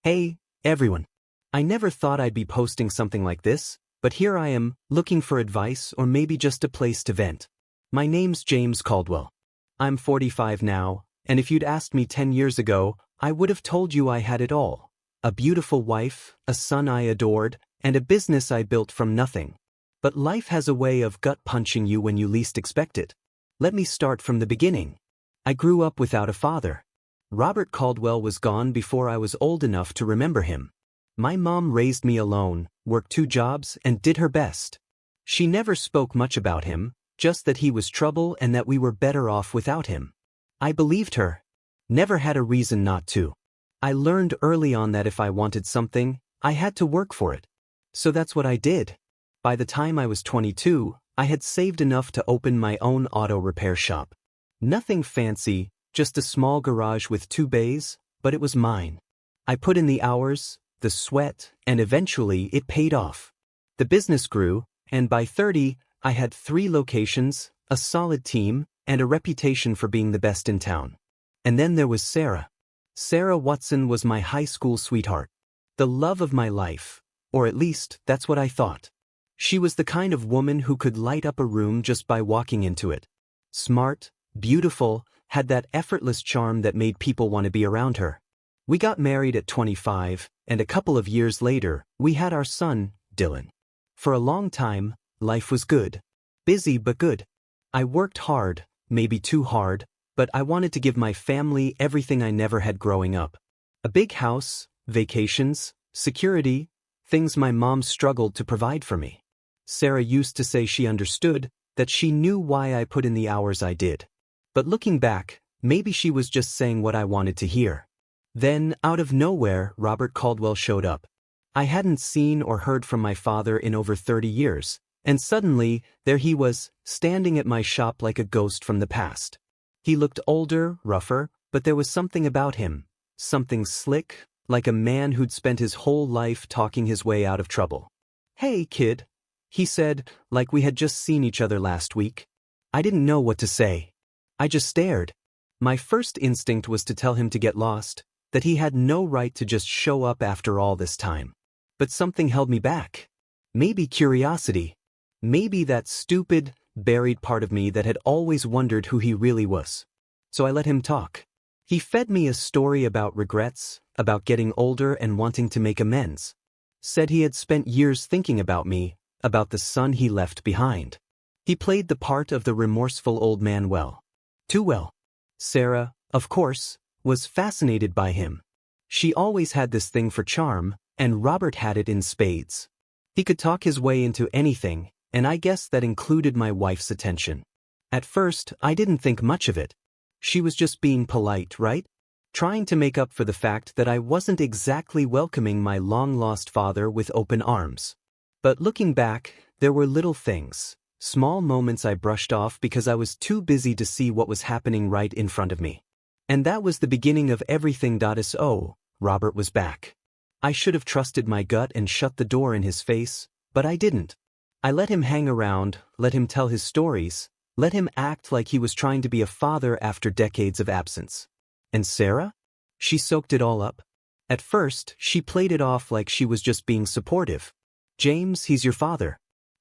Hey, everyone. I never thought I'd be posting something like this, but here I am, looking for advice or maybe just a place to vent. My name's James Caldwell. I'm 45 now, and if you'd asked me 10 years ago, I would have told you I had it all. A beautiful wife, a son I adored, and a business I built from nothing. But life has a way of gut-punching you when you least expect it. Let me start from the beginning. I grew up without a father. Robert Caldwell was gone before I was old enough to remember him. My mom raised me alone, worked 2 jobs, and did her best. She never spoke much about him, just that he was trouble and that we were better off without him. I believed her. Never had a reason not to. I learned early on that if I wanted something, I had to work for it. So that's what I did. By the time I was 22, I had saved enough to open my own auto repair shop. Nothing fancy, just a small garage with 2 bays, but it was mine. I put in the hours, the sweat, and eventually it paid off. The business grew, and by 30, I had 3 locations, a solid team, and a reputation for being the best in town. And then there was Sarah. Sarah Watson was my high school sweetheart. The love of my life, or at least, that's what I thought. She was the kind of woman who could light up a room just by walking into it. Smart, beautiful, had that effortless charm that made people want to be around her. We got married at 25, and a couple of years later, we had our son, Dylan. For a long time, life was good. Busy but good. I worked hard, maybe too hard, but I wanted to give my family everything I never had growing up. A big house, vacations, security, things my mom struggled to provide for me. Sarah used to say she understood, that she knew why I put in the hours I did. But looking back, maybe she was just saying what I wanted to hear. Then, out of nowhere, Robert Caldwell showed up. I hadn't seen or heard from my father in over 30 years, and suddenly, there he was, standing at my shop like a ghost from the past. He looked older, rougher, but there was something about him, something slick, like a man who'd spent his whole life talking his way out of trouble. "Hey, kid," he said, like we had just seen each other last week. I didn't know what to say. I just stared. My first instinct was to tell him to get lost, that he had no right to just show up after all this time. But something held me back. Maybe curiosity. Maybe that stupid, buried part of me that had always wondered who he really was. So I let him talk. He fed me a story about regrets, about getting older and wanting to make amends. Said he had spent years thinking about me, about the son he left behind. He played the part of the remorseful old man well. Too well. Sarah, of course, was fascinated by him. She always had this thing for charm, and Robert had it in spades. He could talk his way into anything, and I guess that included my wife's attention. At first, I didn't think much of it. She was just being polite, right? Trying to make up for the fact that I wasn't exactly welcoming my long-lost father with open arms. But looking back, there were little things. Small moments I brushed off because I was too busy to see what was happening right in front of me. And that was the beginning of everything. So, Robert was back. I should have trusted my gut and shut the door in his face, but I didn't. I let him hang around, let him tell his stories, let him act like he was trying to be a father after decades of absence. And Sarah? She soaked it all up. At first, she played it off like she was just being supportive. "James, he's your father.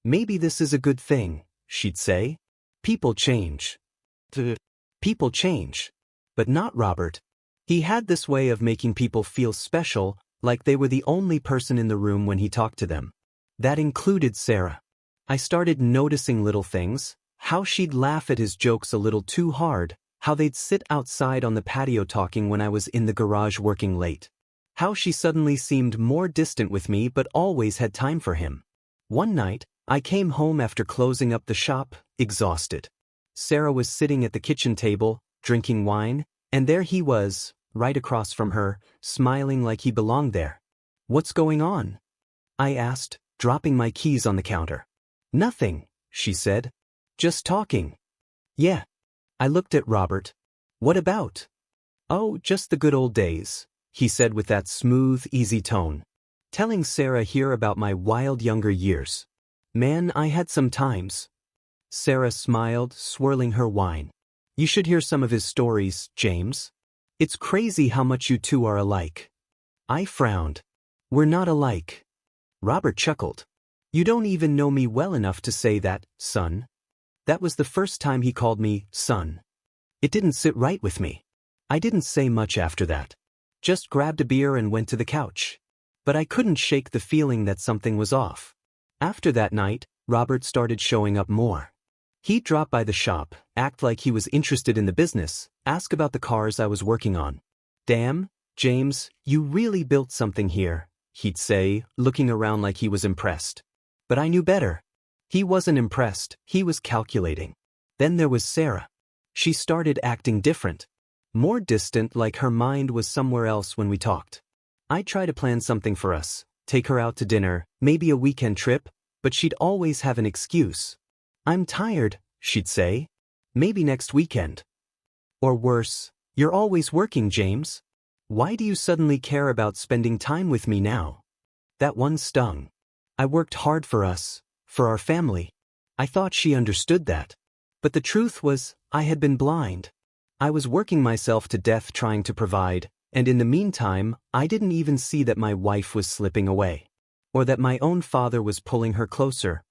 Maybe this is a good thing," she'd say. People change. People change. But not Robert. He had this way of making people feel special, like they were the only person in the room when he talked to them. That included Sarah. I started noticing little things, how she'd laugh at his jokes a little too hard, how they'd sit outside on the patio talking when I was in the garage working late. How she suddenly seemed more distant with me but always had time for him. One night, I came home after closing up the shop, exhausted. Sarah was sitting at the kitchen table, drinking wine, and there he was, right across from her, smiling like he belonged there. "What's going on?" I asked, dropping my keys on the counter. "Nothing," she said. "Just talking." "Yeah." I looked at Robert. "What about?" "Oh, just the good old days," he said with that smooth, easy tone. "Telling Sarah here about my wild younger years. Man, I had some times." Sarah smiled, swirling her wine. "You should hear some of his stories, James. It's crazy how much you two are alike." I frowned. We're not alike. Robert chuckled. You don't even know me well enough to say that, son. That was the first time he called me son. It didn't sit right with me. I didn't say much after that. Just grabbed a beer and went to the couch. But I couldn't shake the feeling that something was off. After that night, Robert started showing up more. He'd drop by the shop, act like he was interested in the business, ask about the cars I was working on. Damn, James, you really built something here, he'd say, looking around like he was impressed. But I knew better. He wasn't impressed, he was calculating. Then there was Sarah. She started acting different. More distant, like her mind was somewhere else when we talked. I'd try to plan something for us, take her out to dinner, maybe a weekend trip, but she'd always have an excuse. I'm tired, she'd say. Maybe next weekend. Or worse, you're always working, James. Why do you suddenly care about spending time with me now? That one stung. I worked hard for us, for our family. I thought she understood that. But the truth was, I had been blind. I was working myself to death trying to provide, and in the meantime, I didn't even see that my wife was slipping away. Or that my own father was pulling her closer.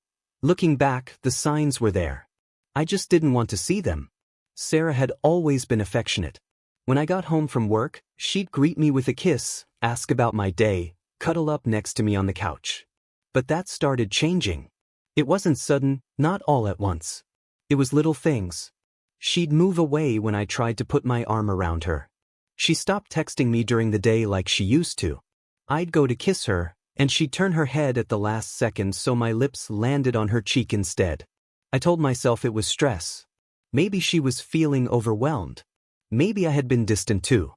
Looking back, the signs were there. I just didn't want to see them. Sarah had always been affectionate. When I got home from work, she'd greet me with a kiss, ask about my day, cuddle up next to me on the couch. But that started changing. It wasn't sudden, not all at once. It was little things. She'd move away when I tried to put my arm around her. She stopped texting me during the day like she used to. I'd go to kiss her, and she'd turn her head at the last second so my lips landed on her cheek instead. I told myself it was stress. Maybe she was feeling overwhelmed. Maybe I had been distant too.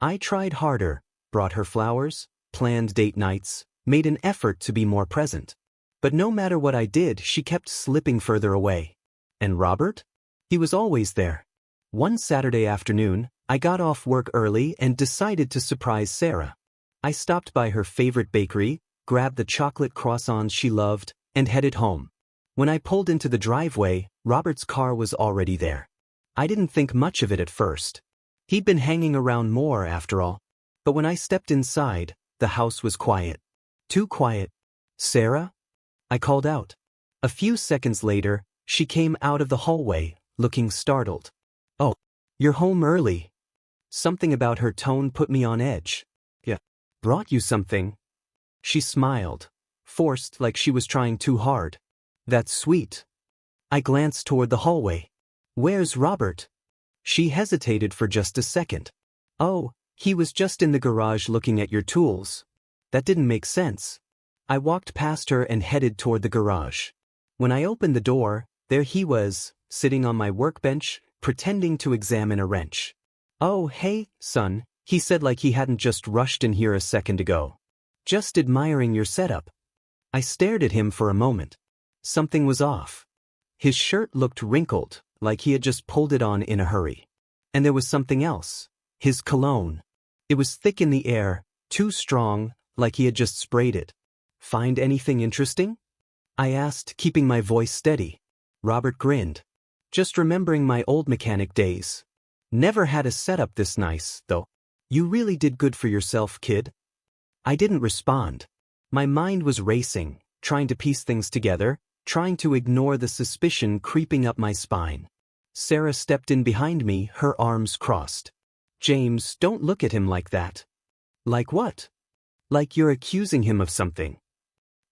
I tried harder, brought her flowers, planned date nights, made an effort to be more present. But no matter what I did, she kept slipping further away. And Robert? He was always there. One Saturday afternoon, I got off work early and decided to surprise Sarah. I stopped by her favorite bakery, grabbed the chocolate croissants she loved, and headed home. When I pulled into the driveway, Robert's car was already there. I didn't think much of it at first. He'd been hanging around more after all. But when I stepped inside, the house was quiet. Too quiet. Sarah? I called out. A few seconds later, she came out of the hallway, looking startled. Oh, you're home early. Something about her tone put me on edge. Yeah. Brought you something? She smiled, forced like she was trying too hard. That's sweet. I glanced toward the hallway. Where's Robert? She hesitated for just a second. Oh, he was just in the garage looking at your tools. That didn't make sense. I walked past her and headed toward the garage. When I opened the door, there he was, sitting on my workbench, pretending to examine a wrench. Oh, hey, son, he said like he hadn't just rushed in here a second ago. Just admiring your setup. I stared at him for a moment. Something was off. His shirt looked wrinkled, like he had just pulled it on in a hurry. And there was something else. His cologne. It was thick in the air, too strong, like he had just sprayed it. Find anything interesting? I asked, keeping my voice steady. Robert grinned. Just remembering my old mechanic days. Never had a setup this nice, though. You really did good for yourself, kid. I didn't respond. My mind was racing, trying to piece things together, trying to ignore the suspicion creeping up my spine. Sarah stepped in behind me, her arms crossed. James, don't look at him like that. Like what? Like you're accusing him of something.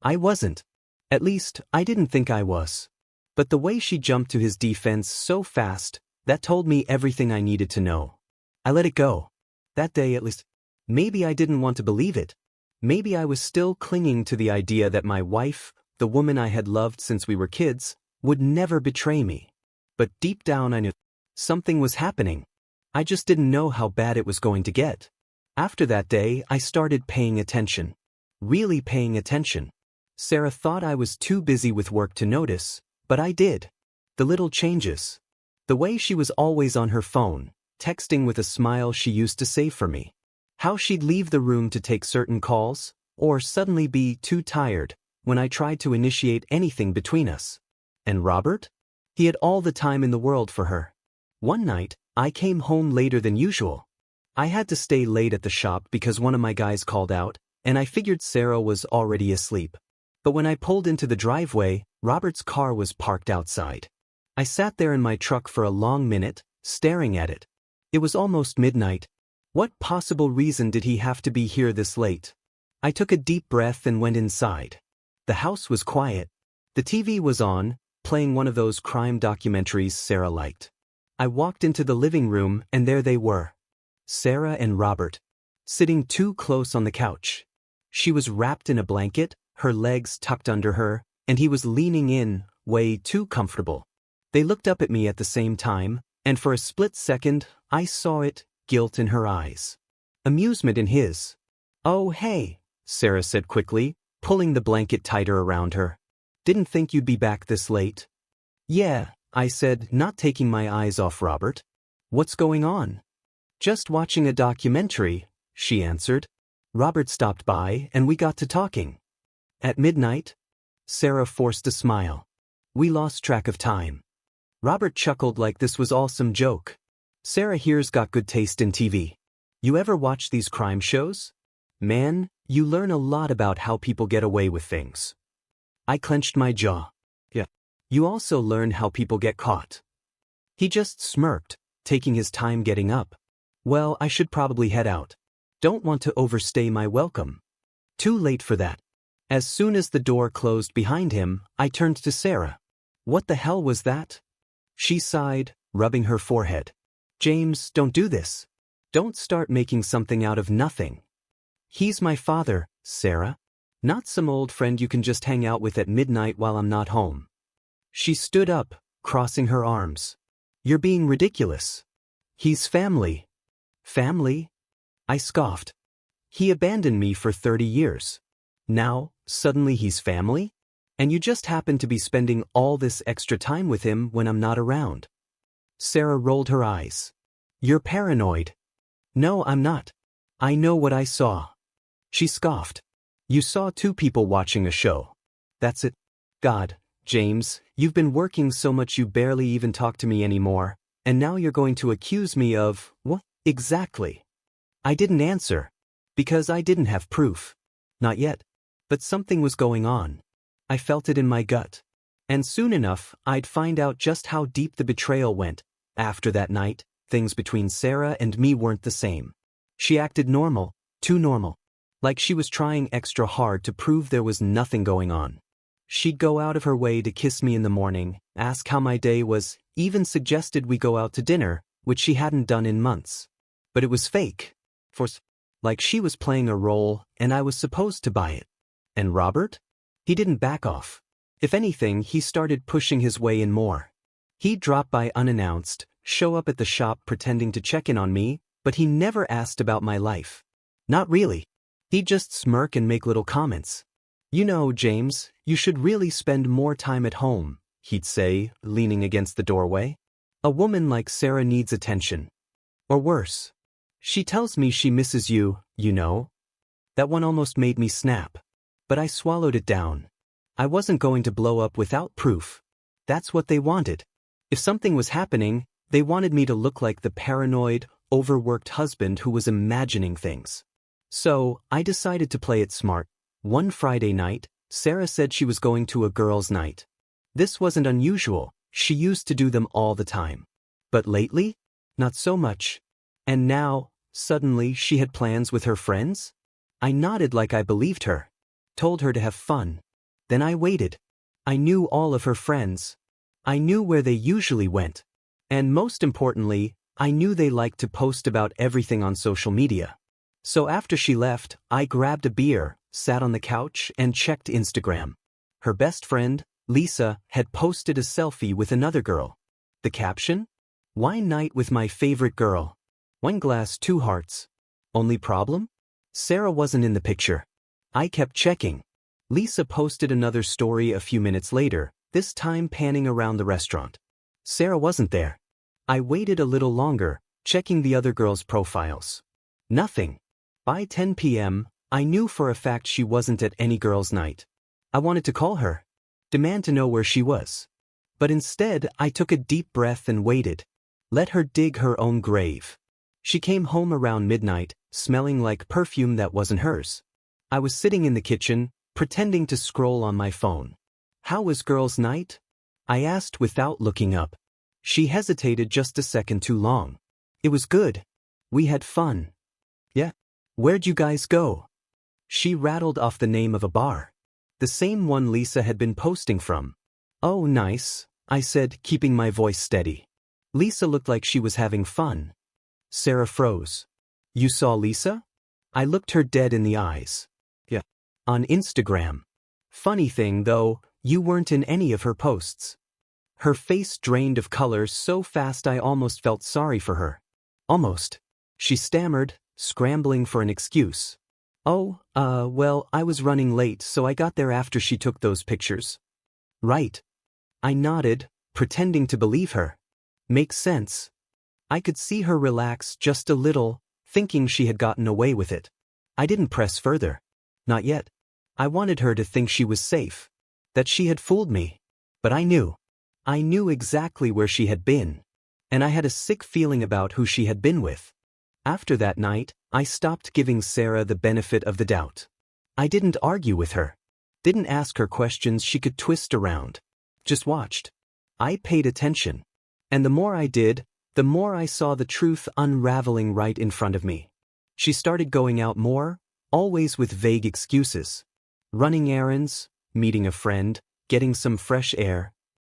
I wasn't. At least, I didn't think I was. But the way she jumped to his defense so fast, that told me everything I needed to know. I let it go. That day at least. Maybe I didn't want to believe it. Maybe I was still clinging to the idea that my wife, the woman I had loved since we were kids, would never betray me. But deep down I knew something was happening. I just didn't know how bad it was going to get. After that day, I started paying attention. Really paying attention. Sarah thought I was too busy with work to notice, but I did. The little changes. The way she was always on her phone, texting with a smile she used to save for me. How she'd leave the room to take certain calls, or suddenly be too tired when I tried to initiate anything between us. And Robert? He had all the time in the world for her. One night, I came home later than usual. I had to stay late at the shop because one of my guys called out, and I figured Sarah was already asleep. But when I pulled into the driveway, Robert's car was parked outside. I sat there in my truck for a long minute, staring at it. It was almost midnight. What possible reason did he have to be here this late? I took a deep breath and went inside. The house was quiet. The TV was on, playing one of those crime documentaries Sarah liked. I walked into the living room and there they were. Sarah and Robert, sitting too close on the couch. She was wrapped in a blanket, her legs tucked under her, and he was leaning in, way too comfortable. They looked up at me at the same time, and for a split second, I saw it, guilt in her eyes. Amusement in his. "Oh hey," Sarah said quickly, pulling the blanket tighter around her. "Didn't think you'd be back this late." "Yeah," I said, not taking my eyes off Robert. "What's going on?" "Just watching a documentary," she answered. Robert stopped by and we got to talking. At midnight? Sarah forced a smile. We lost track of time. Robert chuckled like this was all some joke. "Sarah here's got good taste in TV. You ever watch these crime shows? Man, you learn a lot about how people get away with things." I clenched my jaw. "Yeah. You also learn how people get caught." He just smirked, taking his time getting up. "Well, I should probably head out. Don't want to overstay my welcome." Too late for that. As soon as the door closed behind him, I turned to Sarah. "What the hell was that?" She sighed, rubbing her forehead. "James, don't do this. Don't start making something out of nothing. He's my father, Sarah. Not some old friend you can just hang out with at midnight while I'm not home." She stood up, crossing her arms. "You're being ridiculous. He's family." "Family?" I scoffed. "He abandoned me for 30 years. Now, suddenly he's family? And you just happen to be spending all this extra time with him when I'm not around." Sarah rolled her eyes. "You're paranoid." "No, I'm not. I know what I saw." She scoffed. "You saw two people watching a show. That's it. God, James, you've been working so much you barely even talk to me anymore, and now you're going to accuse me of, what, exactly?" I didn't answer. Because I didn't have proof. Not yet. But something was going on. I felt it in my gut. And soon enough, I'd find out just how deep the betrayal went. After that night, things between Sarah and me weren't the same. She acted normal, too normal. Like she was trying extra hard to prove there was nothing going on. She'd go out of her way to kiss me in the morning, ask how my day was, even suggested we go out to dinner, which she hadn't done in months. But it was fake. Like she was playing a role, and I was supposed to buy it. And Robert? He didn't back off. If anything, he started pushing his way in more. He'd drop by unannounced, show up at the shop pretending to check in on me, but he never asked about my life. Not really. He'd just smirk and make little comments. "You know, James, you should really spend more time at home," he'd say, leaning against the doorway. "A woman like Sarah needs attention. Or worse. She tells me she misses you, you know." That one almost made me snap. But I swallowed it down. I wasn't going to blow up without proof. That's what they wanted. If something was happening, they wanted me to look like the paranoid, overworked husband who was imagining things. So, I decided to play it smart. One Friday night, Sarah said she was going to a girls' night. This wasn't unusual. She used to do them all the time. But lately? Not so much. And now, suddenly, she had plans with her friends? I nodded like I believed her. Told her to have fun. Then I waited. I knew all of her friends. I knew where they usually went. And most importantly, I knew they liked to post about everything on social media. So after she left, I grabbed a beer, sat on the couch, and checked Instagram. Her best friend, Lisa, had posted a selfie with another girl. The caption? "Wine night with my favorite girl. One glass, 2 hearts. Only problem? Sarah wasn't in the picture." I kept checking. Lisa posted another story a few minutes later, this time panning around the restaurant. Sarah wasn't there. I waited a little longer, checking the other girls' profiles. Nothing. By 10 p.m., I knew for a fact she wasn't at any girls' night. I wanted to call her, demand to know where she was. But instead, I took a deep breath and waited. Let her dig her own grave. She came home around midnight, smelling like perfume that wasn't hers. I was sitting in the kitchen, pretending to scroll on my phone. "How was girls' night?" I asked without looking up. She hesitated just a second too long. "It was good. We had fun." "Yeah. Where'd you guys go?" She rattled off the name of a bar. The same one Lisa had been posting from. "Oh, nice," I said, keeping my voice steady. Lisa looked like she was having fun. Sarah froze. "You saw Lisa?" I looked her dead in the eyes. "Yeah. On Instagram. Funny thing, though, you weren't in any of her posts." Her face drained of color so fast I almost felt sorry for her. "Almost," she stammered, scrambling for an excuse. "Oh, well, I was running late, so I got there after she took those pictures." "Right." I nodded, pretending to believe her. "Makes sense." I could see her relax just a little, thinking she had gotten away with it. I didn't press further. Not yet. I wanted her to think she was safe, that she had fooled me. But I knew. I knew exactly where she had been. And I had a sick feeling about who she had been with. After that night, I stopped giving Sarah the benefit of the doubt. I didn't argue with her. Didn't ask her questions she could twist around. Just watched. I paid attention. And the more I did, the more I saw the truth unraveling right in front of me. She started going out more, always with vague excuses. Running errands, meeting a friend, getting some fresh air.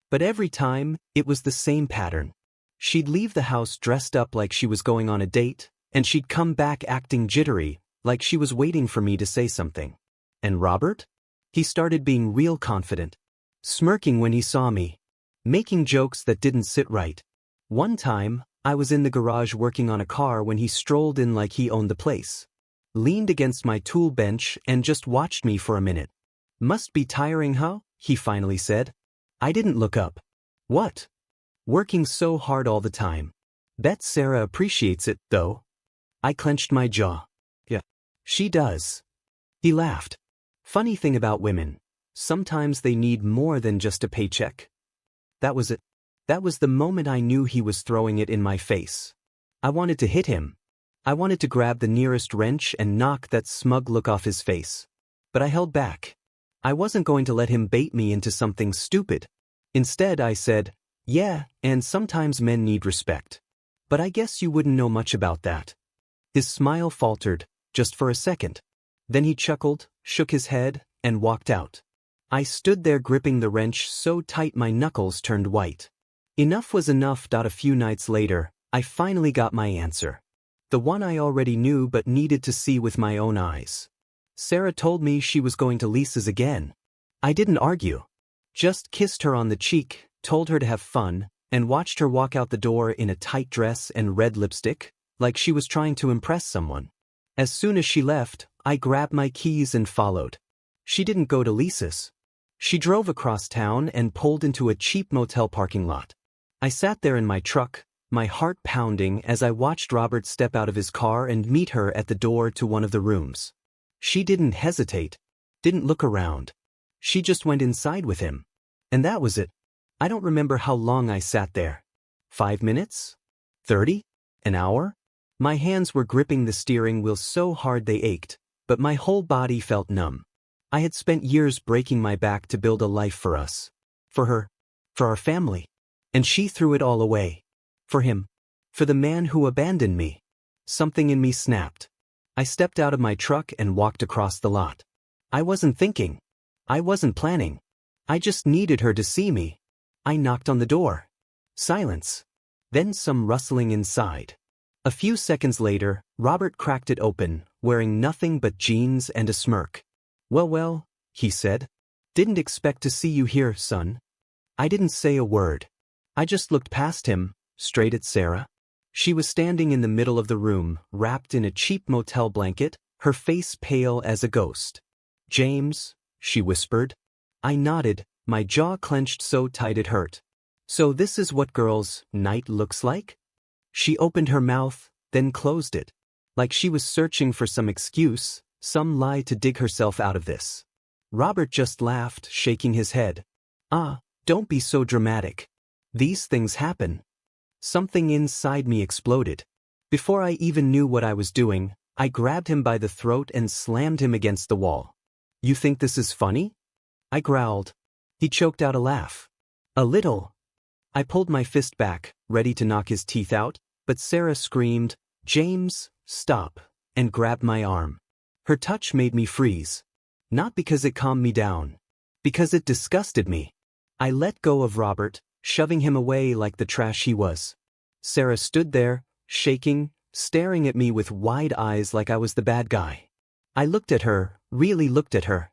But every time, it was the same pattern. She'd leave the house dressed up like she was going on a date, and she'd come back acting jittery, like she was waiting for me to say something. And Robert? He started being real confident. Smirking when he saw me. Making jokes that didn't sit right. One time, I was in the garage working on a car when he strolled in like he owned the place. Leaned against my tool bench and just watched me for a minute. "Must be tiring, huh?" he finally said. I didn't look up. "What?" "Working so hard all the time. Bet Sarah appreciates it, though." I clenched my jaw. "Yeah. She does." He laughed. "Funny thing about women. Sometimes they need more than just a paycheck." That was it. That was the moment I knew he was throwing it in my face. I wanted to hit him. I wanted to grab the nearest wrench and knock that smug look off his face. But I held back. I wasn't going to let him bait me into something stupid. Instead, I said, "Yeah, and sometimes men need respect. But I guess you wouldn't know much about that." His smile faltered, just for a second. Then he chuckled, shook his head, and walked out. I stood there gripping the wrench so tight my knuckles turned white. Enough was enough. A few nights later, I finally got my answer. The one I already knew but needed to see with my own eyes. Sarah told me she was going to Lisa's again. I didn't argue. Just kissed her on the cheek, told her to have fun, and watched her walk out the door in a tight dress and red lipstick, like she was trying to impress someone. As soon as she left, I grabbed my keys and followed. She didn't go to Lisa's. She drove across town and pulled into a cheap motel parking lot. I sat there in my truck, my heart pounding as I watched Robert step out of his car and meet her at the door to one of the rooms. She didn't hesitate, didn't look around. She just went inside with him. And that was it. I don't remember how long I sat there. 5 minutes? 30? An hour? My hands were gripping the steering wheel so hard they ached, but my whole body felt numb. I had spent years breaking my back to build a life for us. For her. For our family. And she threw it all away. For him. For the man who abandoned me. Something in me snapped. I stepped out of my truck and walked across the lot. I wasn't thinking. I wasn't planning. I just needed her to see me. I knocked on the door. Silence. Then some rustling inside. A few seconds later, Robert cracked it open, wearing nothing but jeans and a smirk. Well, he said. "Didn't expect to see you here, son." I didn't say a word. I just looked past him, straight at Sarah. She was standing in the middle of the room, wrapped in a cheap motel blanket, her face pale as a ghost. "James," she whispered. I nodded, my jaw clenched so tight it hurt. "So this is what girls' night looks like?" She opened her mouth, then closed it. Like she was searching for some excuse, some lie to dig herself out of this. Robert just laughed, shaking his head. Don't be so dramatic. These things happen." Something inside me exploded. Before I even knew what I was doing, I grabbed him by the throat and slammed him against the wall. "You think this is funny?" I growled. He choked out a laugh. "A little." I pulled my fist back, ready to knock his teeth out, but Sarah screamed, "James, stop," and grabbed my arm. Her touch made me freeze. Not because it calmed me down. Because it disgusted me. I let go of Robert, shoving him away like the trash he was. Sarah stood there, shaking, staring at me with wide eyes like I was the bad guy. I looked at her, really looked at her.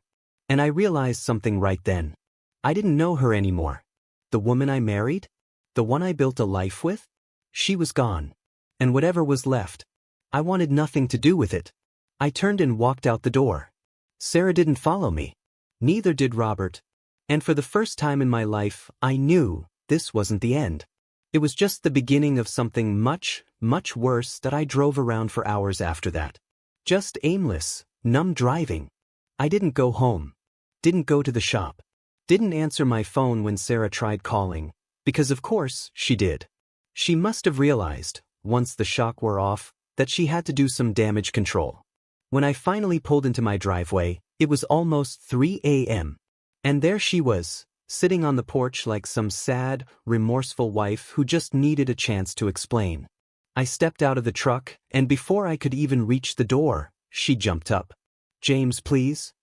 And I realized something right then. I didn't know her anymore. The woman I married? The one I built a life with? She was gone. And whatever was left, I wanted nothing to do with it. I turned and walked out the door. Sarah didn't follow me. Neither did Robert. And for the first time in my life, I knew this wasn't the end. It was just the beginning of something much, much worse that I drove around for hours after that. Just aimless, numb driving. I didn't go home. Didn't go to the shop. Didn't answer my phone when Sarah tried calling, because of course she did. She must have realized, once the shock wore off, that she had to do some damage control. When I finally pulled into my driveway, it was almost 3 a.m. And there she was, sitting on the porch like some sad, remorseful wife who just needed a chance to explain. I stepped out of the truck, and before I could even reach the door, she jumped up. "James, please?"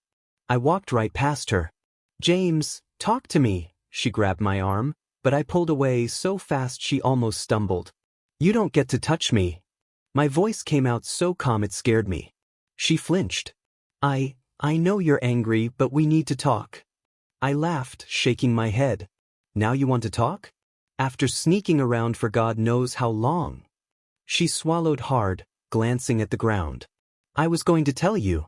I walked right past her. "James, talk to me." She grabbed my arm, but I pulled away so fast she almost stumbled. "You don't get to touch me." My voice came out so calm it scared me. She flinched. I know you're angry, but we need to talk." I laughed, shaking my head. "Now you want to talk? After sneaking around for God knows how long?" She swallowed hard, glancing at the ground. "I was going to tell you."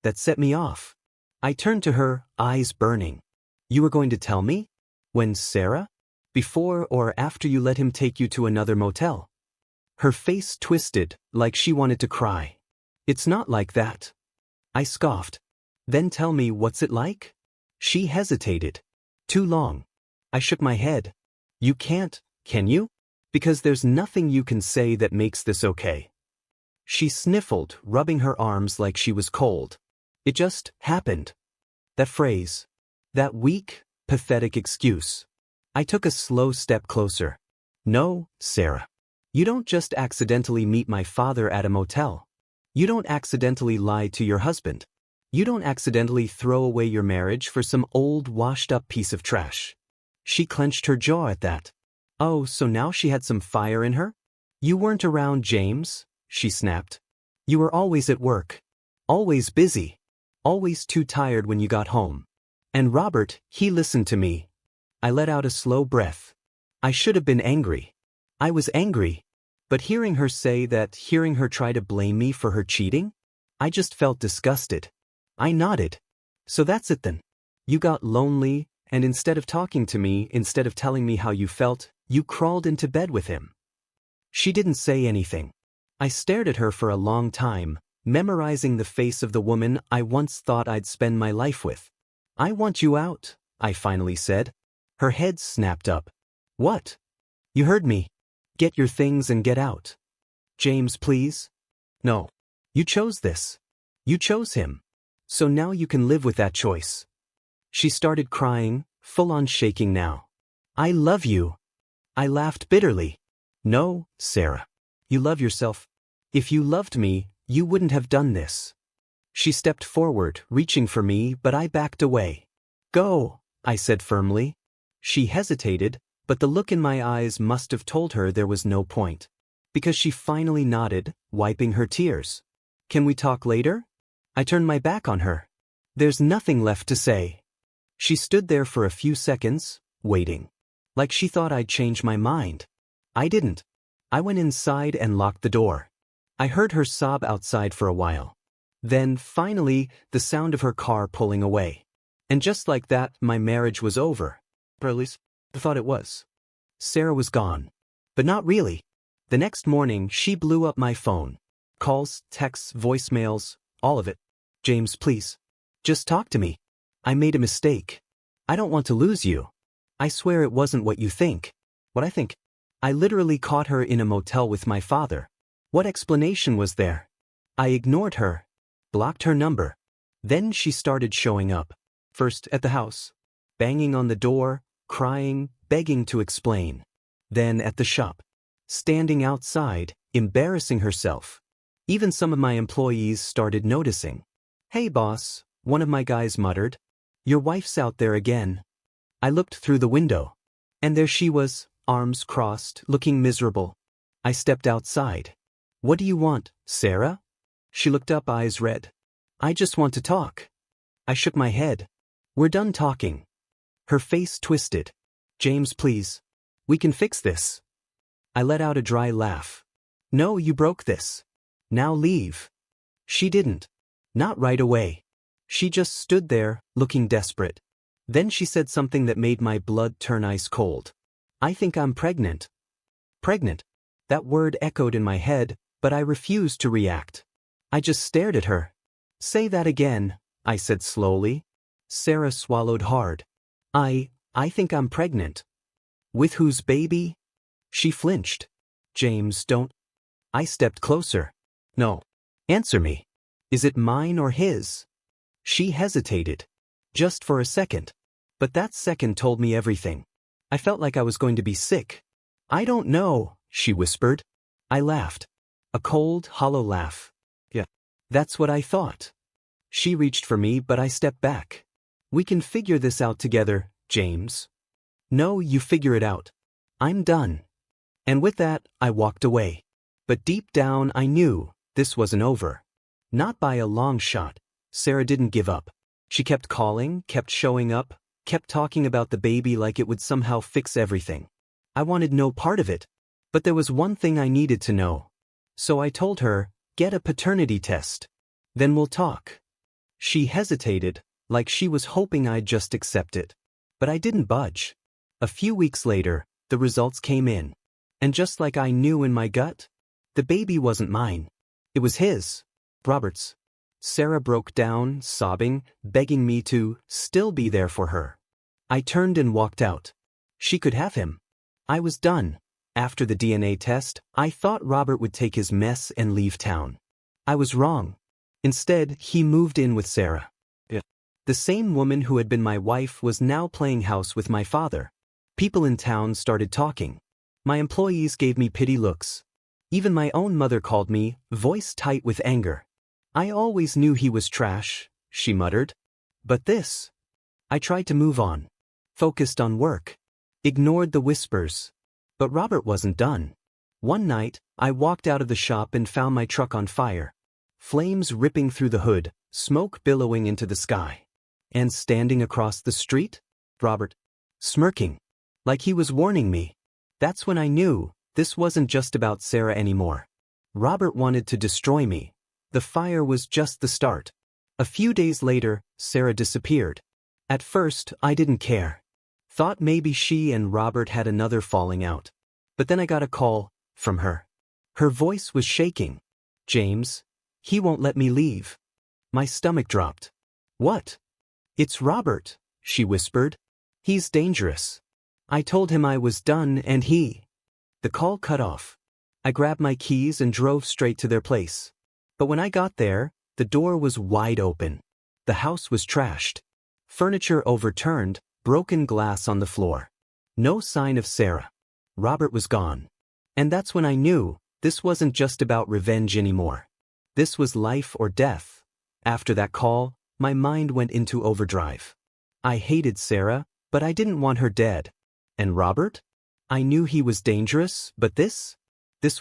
That set me off. I turned to her, eyes burning. "You were going to tell me? When Sarah? Before or after you let him take you to another motel?" Her face twisted, like she wanted to cry. "It's not like that." I scoffed. "Then tell me, what's it like?" She hesitated. "Too long." I shook my head. "You can't, can you? Because there's nothing you can say that makes this okay." She sniffled, rubbing her arms like she was cold. "It just happened." That phrase. That weak, pathetic excuse. I took a slow step closer. "No, Sarah. You don't just accidentally meet my father at a motel. You don't accidentally lie to your husband. You don't accidentally throw away your marriage for some old, washed-up piece of trash." She clenched her jaw at that. "Oh, so now she had some fire in her? You weren't around, James," she snapped. "You were always at work. Always busy. Always too tired when you got home. And Robert, he listened to me." I let out a slow breath. I should have been angry. I was angry. But hearing her say that, hearing her try to blame me for her cheating, I just felt disgusted. I nodded. "So that's it then. You got lonely, and instead of talking to me, instead of telling me how you felt, you crawled into bed with him." She didn't say anything. I stared at her for a long time, memorizing the face of the woman I once thought I'd spend my life with. "I want you out," I finally said. Her head snapped up. "What?" "You heard me. Get your things and get out." "James, please." "No. You chose this. You chose him. So now you can live with that choice." She started crying, full on shaking now. "I love you." I laughed bitterly. "No, Sarah. You love yourself. If you loved me, you wouldn't have done this." She stepped forward, reaching for me, but I backed away. "Go," I said firmly. She hesitated, but the look in my eyes must have told her there was no point. Because she finally nodded, wiping her tears. "Can we talk later?" I turned my back on her. There's nothing left to say. She stood there for a few seconds, waiting. Like she thought I'd change my mind. I didn't. I went inside and locked the door. I heard her sob outside for a while. Then, finally, the sound of her car pulling away. And just like that, my marriage was over. Or at least, I thought it was. Sarah was gone. But not really. The next morning, she blew up my phone. Calls, texts, voicemails, all of it. "James, please. Just talk to me. I made a mistake. I don't want to lose you. I swear it wasn't what you think." What I think. I literally caught her in a motel with my father. What explanation was there? I ignored her, blocked her number. Then she started showing up. First at the house, banging on the door, crying, begging to explain. Then at the shop, standing outside, embarrassing herself. Even some of my employees started noticing. "Hey boss," one of my guys muttered. "Your wife's out there again." I looked through the window. And there she was, arms crossed, looking miserable. I stepped outside. "What do you want, Sarah?" She looked up, eyes red. "I just want to talk." I shook my head. "We're done talking." Her face twisted. "James, please. We can fix this." I let out a dry laugh. "No, you broke this. Now leave." She didn't. Not right away. She just stood there, looking desperate. Then she said something that made my blood turn ice cold. "I think I'm pregnant." Pregnant. That word echoed in my head, but I refused to react. I just stared at her. "Say that again," I said slowly. Sarah swallowed hard. I think I'm pregnant." "With whose baby?" She flinched. "James, don't." I stepped closer. "No. Answer me. Is it mine or his?" She hesitated. Just for a second. But that second told me everything. I felt like I was going to be sick. "I don't know," she whispered. I laughed. A cold, hollow laugh. "Yeah. That's what I thought." She reached for me, but I stepped back. "We can figure this out together, James." "No, you figure it out. I'm done." And with that, I walked away. But deep down I knew this wasn't over. Not by a long shot. Sarah didn't give up. She kept calling, kept showing up, kept talking about the baby like it would somehow fix everything. I wanted no part of it. But there was one thing I needed to know. So I told her, "Get a paternity test. Then we'll talk." She hesitated, like she was hoping I'd just accept it. But I didn't budge. A few weeks later, the results came in. And just like I knew in my gut, the baby wasn't mine. It was his. Robert's. Sarah broke down, sobbing, begging me to still be there for her. I turned and walked out. She could have him. I was done. After the DNA test, I thought Robert would take his mess and leave town. I was wrong. Instead, he moved in with Sarah. The same woman who had been my wife was now playing house with my father. People in town started talking. My employees gave me pity looks. Even my own mother called me, voice tight with anger. "I always knew he was trash," she muttered. "But this." I tried to move on. Focused on work. Ignored the whispers. But Robert wasn't done. One night, I walked out of the shop and found my truck on fire. Flames ripping through the hood, smoke billowing into the sky. And standing across the street? Robert. Smirking. Like he was warning me. That's when I knew this wasn't just about Sarah anymore. Robert wanted to destroy me. The fire was just the start. A few days later, Sarah disappeared. At first, I didn't care. Thought maybe she and Robert had another falling out. But then I got a call from her. Her voice was shaking. "James, he won't let me leave." My stomach dropped. "What?" "It's Robert," she whispered. "He's dangerous." I told him I was done and he... The call cut off. I grabbed my keys and drove straight to their place. But when I got there, the door was wide open. The house was trashed. Furniture overturned, broken glass on the floor. No sign of Sarah. Robert was gone. And that's when I knew this wasn't just about revenge anymore. This was life or death. After that call, my mind went into overdrive. I hated Sarah, but I didn't want her dead. And Robert? I knew he was dangerous, but this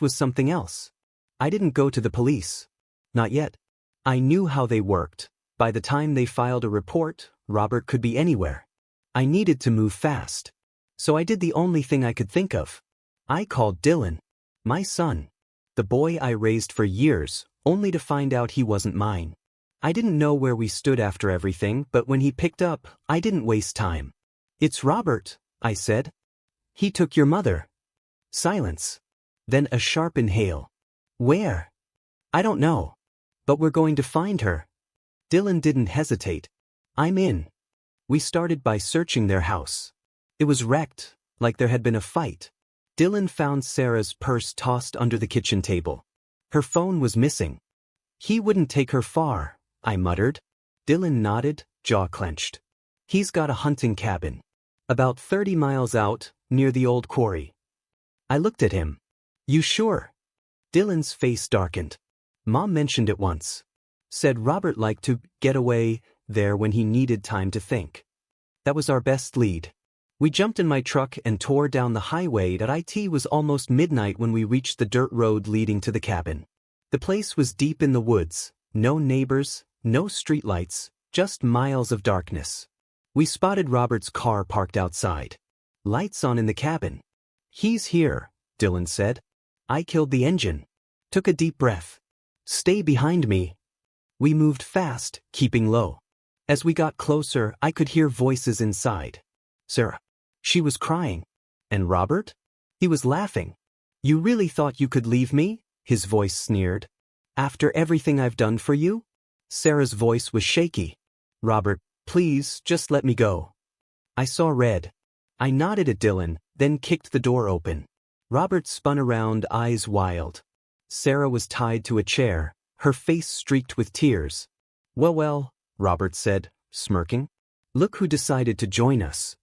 was something else. I didn't go to the police. Not yet. I knew how they worked. By the time they filed a report, Robert could be anywhere. I needed to move fast. So I did the only thing I could think of. I called Dylan. My son. The boy I raised for years, only to find out he wasn't mine. I didn't know where we stood after everything, but when he picked up, I didn't waste time. "It's Robert," I said. "He took your mother." Silence. Then a sharp inhale. "Where?" "I don't know. But we're going to find her." Dylan didn't hesitate. "I'm in." We started by searching their house. It was wrecked, like there had been a fight. Dylan found Sarah's purse tossed under the kitchen table. Her phone was missing. He wouldn't take her far, I muttered. Dylan nodded, jaw clenched. He's got a hunting cabin. About 30 miles out, near the old quarry. I looked at him. You sure? Dylan's face darkened. Mom mentioned it once. Said Robert liked to get away there when he needed time to think. That was our best lead. We jumped in my truck and tore down the highway. It was almost midnight when we reached the dirt road leading to the cabin. The place was deep in the woods, no neighbors, no streetlights, just miles of darkness. We spotted Robert's car parked outside. Lights on in the cabin. He's here, Dylan said. I killed the engine. Took a deep breath. Stay behind me. We moved fast, keeping low. As we got closer, I could hear voices inside. Sarah. She was crying. And Robert? He was laughing. You really thought you could leave me? His voice sneered. After everything I've done for you? Sarah's voice was shaky. Robert, please, just let me go. I saw red. I nodded at Dylan, then kicked the door open. Robert spun around, eyes wild. Sarah was tied to a chair, her face streaked with tears. Well, Robert said, smirking. Look who decided to join us.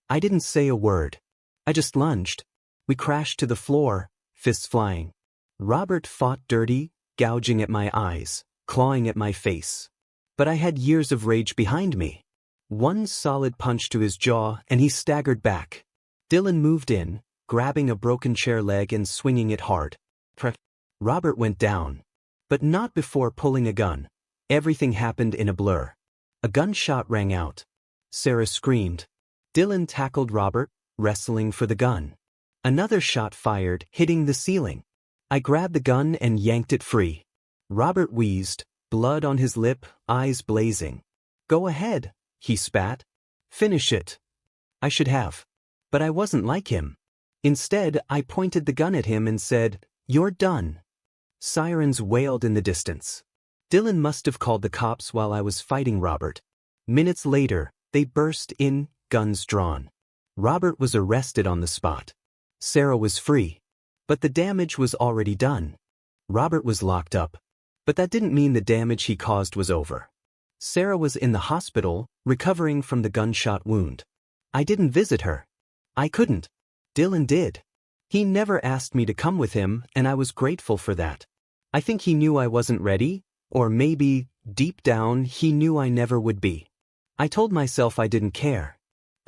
I didn't say a word. I just lunged. We crashed to the floor, fists flying. Robert fought dirty, gouging at my eyes, clawing at my face. But I had years of rage behind me. One solid punch to his jaw and he staggered back. Dylan moved in, grabbing a broken chair leg and swinging it hard. Robert went down. But not before pulling a gun. Everything happened in a blur. A gunshot rang out. Sarah screamed. Dylan tackled Robert, wrestling for the gun. Another shot fired, hitting the ceiling. I grabbed the gun and yanked it free. Robert wheezed, blood on his lip, eyes blazing. Go ahead, he spat. Finish it. I should have. But I wasn't like him. Instead, I pointed the gun at him and said, You're done. Sirens wailed in the distance. Dylan must have called the cops while I was fighting Robert. Minutes later, they burst in, guns drawn. Robert was arrested on the spot. Sarah was free. But the damage was already done. Robert was locked up. But that didn't mean the damage he caused was over. Sarah was in the hospital, recovering from the gunshot wound. I didn't visit her. I couldn't. Dylan did. He never asked me to come with him, and I was grateful for that. I think he knew I wasn't ready, or maybe, deep down, he knew I never would be. I told myself I didn't care.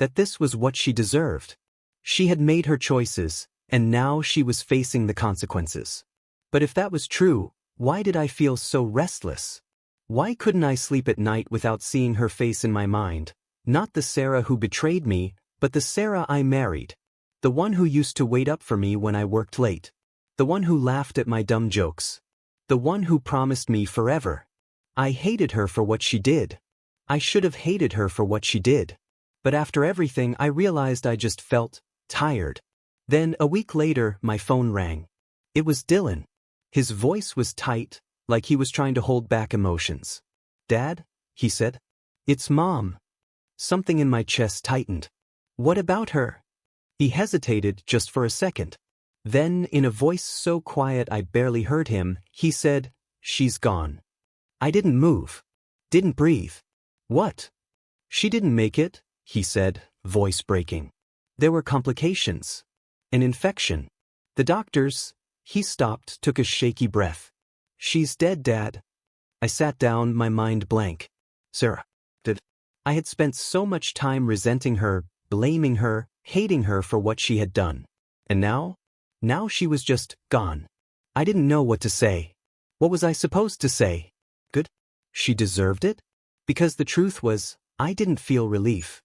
That this was what she deserved. She had made her choices, and now she was facing the consequences. But if that was true, why did I feel so restless? Why couldn't I sleep at night without seeing her face in my mind? Not the Sarah who betrayed me, but the Sarah I married. The one who used to wait up for me when I worked late. The one who laughed at my dumb jokes. The one who promised me forever. I hated her for what she did. I should have hated her for what she did. But after everything, I realized I just felt tired. Then, a week later, my phone rang. It was Dylan. His voice was tight, like he was trying to hold back emotions. Dad, he said. It's Mom. Something in my chest tightened. What about her? He hesitated just for a second. Then, in a voice so quiet I barely heard him, he said, She's gone. I didn't move. Didn't breathe. What? She didn't make it, he said, voice breaking. There were complications. An infection. The doctors. He stopped, took a shaky breath. She's dead, Dad. I sat down, my mind blank. Sarah. I had spent so much time resenting her, blaming her, hating her for what she had done. And now? Now she was just gone. I didn't know what to say. What was I supposed to say? Good? She deserved it? Because the truth was, I didn't feel relief.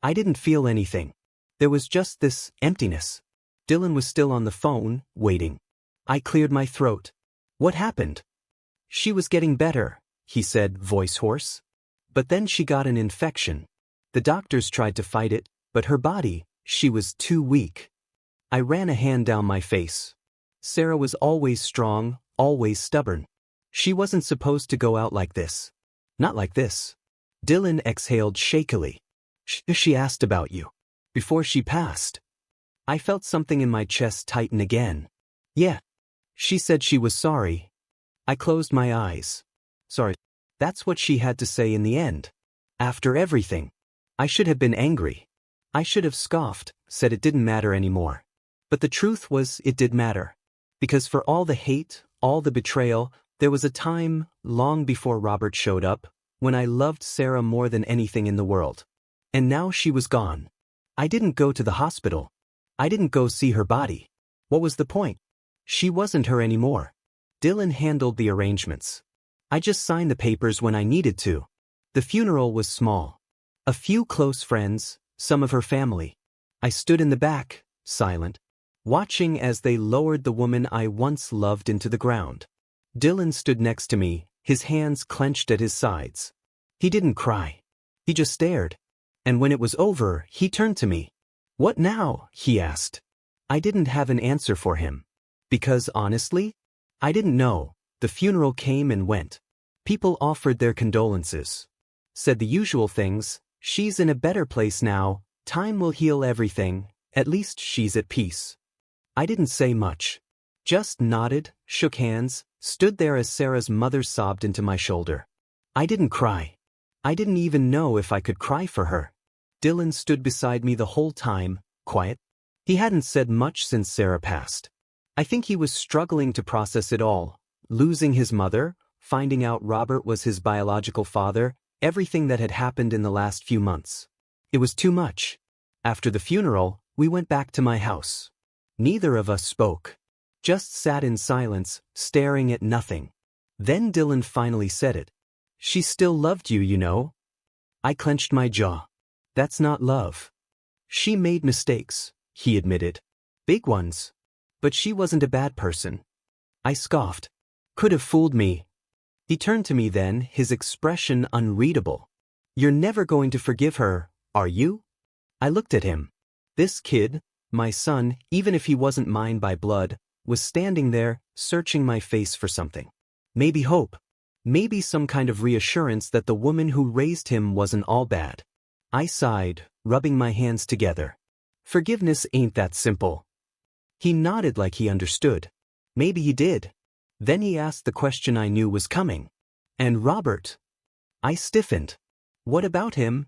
I didn't feel anything. There was just this emptiness. Dylan was still on the phone, waiting. I cleared my throat. What happened? She was getting better, he said, voice hoarse. But then she got an infection. The doctors tried to fight it, but her body, she was too weak. I ran a hand down my face. Sarah was always strong, always stubborn. She wasn't supposed to go out like this. Not like this. Dylan exhaled shakily. She asked about you. Before she passed. I felt something in my chest tighten again. Yeah. She said she was sorry, I closed my eyes. Sorry. That's what she had to say in the end. After everything. I should have been angry. I should have scoffed, said it didn't matter anymore. But the truth was it did matter. Because for all the hate, all the betrayal, there was a time, long before Robert showed up, when I loved Sarah more than anything in the world. And now she was gone. I didn't go to the hospital. I didn't go see her body. What was the point? She wasn't her anymore. Dylan handled the arrangements. I just signed the papers when I needed to. The funeral was small. A few close friends, some of her family. I stood in the back, silent, watching as they lowered the woman I once loved into the ground. Dylan stood next to me, his hands clenched at his sides. He didn't cry. He just stared. And when it was over, he turned to me. "What now?" he asked. I didn't have an answer for him. Because honestly, I didn't know. The funeral came and went. People offered their condolences. Said the usual things: she's in a better place now, time will heal everything, at least she's at peace. I didn't say much. Just nodded, shook hands, stood there as Sarah's mother sobbed into my shoulder. I didn't cry. I didn't even know if I could cry for her. Dylan stood beside me the whole time, quiet. He hadn't said much since Sarah passed. I think he was struggling to process it all, losing his mother, finding out Robert was his biological father, everything that had happened in the last few months. It was too much. After the funeral, we went back to my house. Neither of us spoke. Just sat in silence, staring at nothing. Then Dylan finally said it. "She still loved you, you know." I clenched my jaw. "That's not love." "She made mistakes," he admitted. "Big ones. But she wasn't a bad person." I scoffed. "Could have fooled me." He turned to me then, his expression unreadable. "You're never going to forgive her, are you?" I looked at him. This kid, my son, even if he wasn't mine by blood, was standing there, searching my face for something. Maybe hope. Maybe some kind of reassurance that the woman who raised him wasn't all bad. I sighed, rubbing my hands together. Forgiveness ain't that simple. He nodded like he understood. Maybe he did. Then he asked the question I knew was coming. "And Robert?" I stiffened. "What about him?"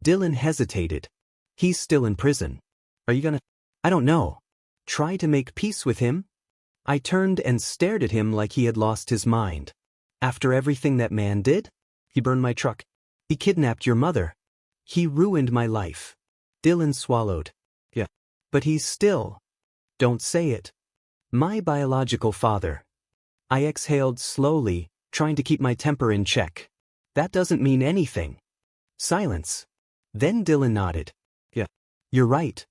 Dylan hesitated. "He's still in prison. Are you gonna—" "I don't know. Try to make peace with him?" I turned and stared at him like he had lost his mind. "After everything that man did? He burned my truck. He kidnapped your mother. He ruined my life." Dylan swallowed. "Yeah. But he's still—" "Don't say it." "My biological father." I exhaled slowly, trying to keep my temper in check. "That doesn't mean anything." Silence. Then Dylan nodded. "Yeah. You're right."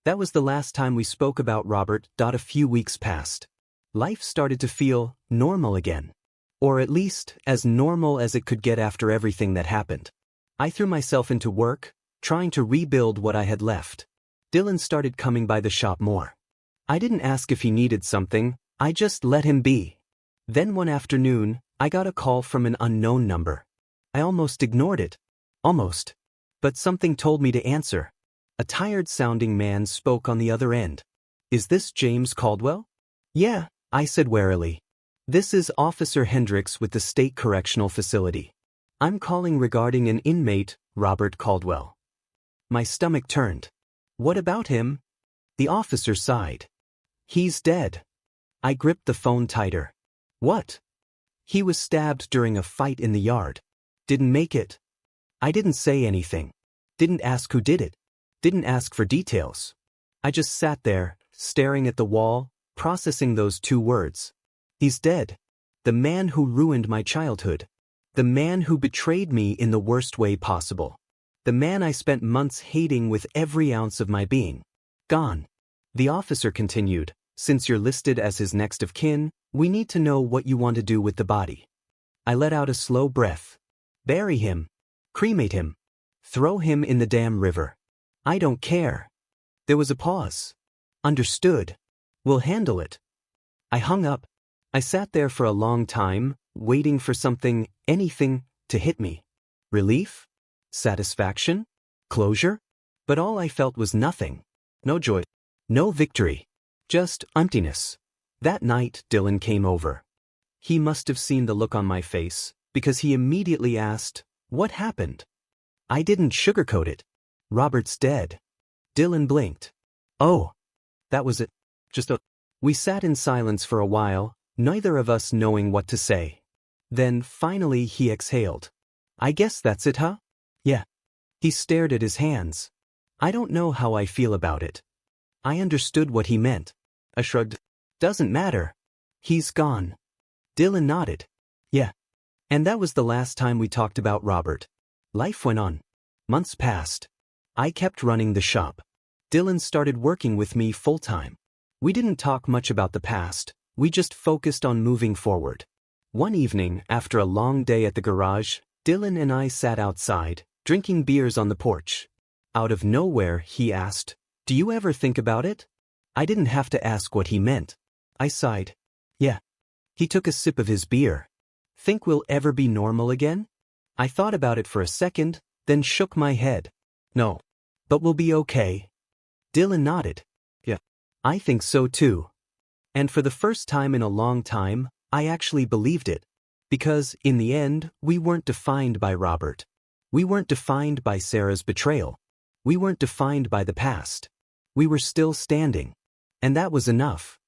That was the last time we spoke about Robert. A few weeks passed. Life started to feel normal again. Or at least, as normal as it could get after everything that happened. I threw myself into work, trying to rebuild what I had left. Dylan started coming by the shop more. I didn't ask if he needed something, I just let him be. Then one afternoon, I got a call from an unknown number. I almost ignored it. Almost. But something told me to answer. A tired-sounding man spoke on the other end. "Is this James Caldwell?" "Yeah," I said warily. "This is Officer Hendricks with the State Correctional Facility. I'm calling regarding an inmate, Robert Caldwell." My stomach turned. "What about him?" The officer sighed. "He's dead." I gripped the phone tighter. "What?" "He was stabbed during a fight in the yard. Didn't make it." I didn't say anything. Didn't ask who did it. Didn't ask for details. I just sat there, staring at the wall, processing those two words. He's dead. The man who ruined my childhood. The man who betrayed me in the worst way possible. The man I spent months hating with every ounce of my being. Gone. The officer continued, "Since you're listed as his next of kin, we need to know what you want to do with the body." I let out a slow breath. "Bury him. Cremate him. Throw him in the damn river. I don't care." There was a pause. "Understood. We'll handle it." I hung up. I sat there for a long time, waiting for something, anything, to hit me. Relief? Satisfaction? Closure? But all I felt was nothing. No joy. No victory. Just emptiness. That night, Dylan came over. He must have seen the look on my face, because he immediately asked, "What happened?" I didn't sugarcoat it. "Robert's dead." Dylan blinked. "Oh. That was it. Just a..." We sat in silence for a while, neither of us knowing what to say. Then, finally, he exhaled. "I guess that's it, huh?" "Yeah." He stared at his hands. "I don't know how I feel about it." I understood what he meant. I shrugged. "Doesn't matter. He's gone." Dylan nodded. "Yeah." And that was the last time we talked about Robert. Life went on. Months passed. I kept running the shop. Dylan started working with me full-time. We didn't talk much about the past, we just focused on moving forward. One evening, after a long day at the garage, Dylan and I sat outside, drinking beers on the porch. Out of nowhere, he asked, "Do you ever think about it?" I didn't have to ask what he meant. I sighed. "Yeah." He took a sip of his beer. "Think we'll ever be normal again?" I thought about it for a second, then shook my head. "No. But we'll be okay." Dylan nodded. "Yeah. I think so too." And for the first time in a long time, I actually believed it. Because, in the end, we weren't defined by Robert. We weren't defined by Sarah's betrayal. We weren't defined by the past. We were still standing. And that was enough.